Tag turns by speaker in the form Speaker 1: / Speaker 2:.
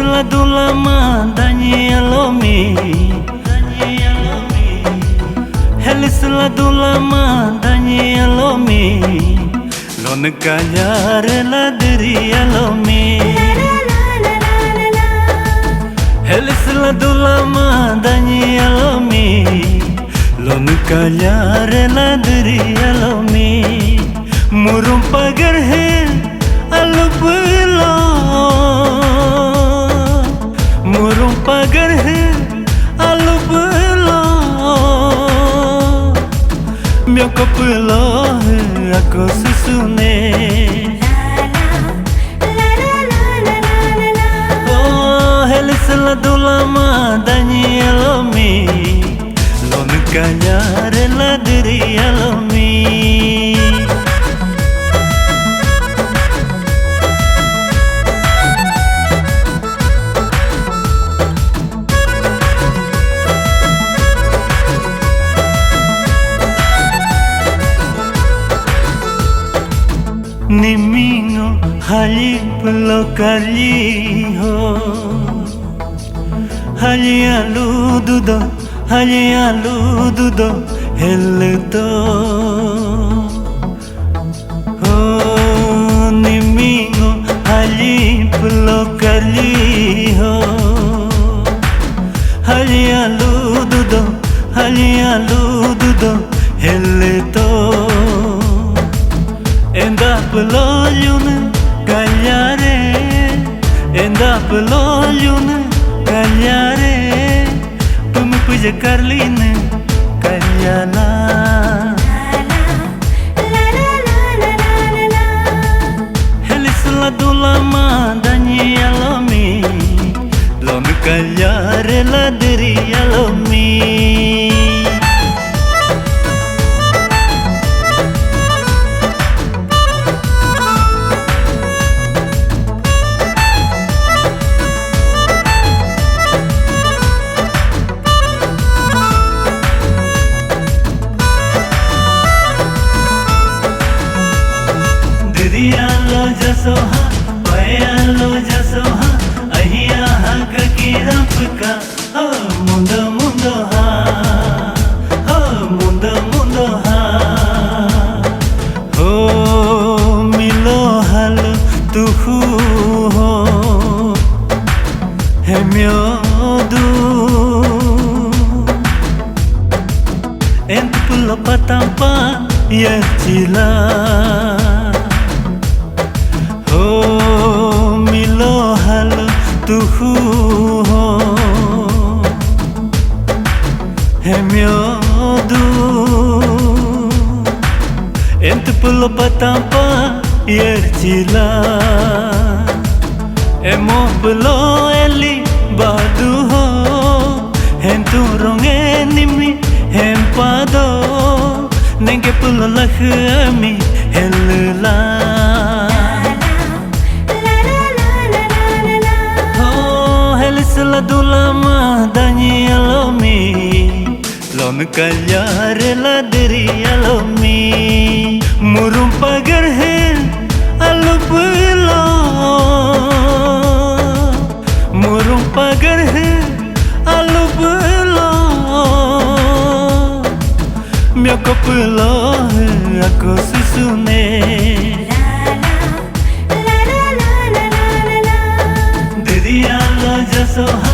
Speaker 1: Helisla dulama danyi alomi, Helisla dulama danyi alomi, lon kaya rela diri alomi. Helisla dulama danyi alomi, lon kaya rela diri alomi. Murum pagar hai alublo, murum pagar hai alublo. Mio koplo aku susune. Oh, helisla dulama danyi alomi, lon kaya rela diri alomi. Nimingo halip lo kali ho, hali alududo helto. Oh, nimingo halip lo kali ho, hali alududo helto. Enda pelolune kalyare, enda pelolune kalyare, pumupuja karline kalyala. Helisla dulama danyi alomi, lon kalyare la diri alomi. Dirialo jasoha, payalo jasoha, ahiya hak ki rapka, oh mundo ha, oh mundo ha, oh milo halo tuhu ho, hemyodu, ent pulo patampa ya chila. Oh, milo halo tuhu ho, hemyodu, ent pulo patampa yerchila. Emo pulo eli badu ho, hentu ronge nimi hempado, nenge pulo lakhmi hella. Helisla dulama danyi alomi, lon kaya rela diri alomi. Murum pagar hai alublo, murum pagar hai alublo. Mio koplo aku susune. Dirialo jasoha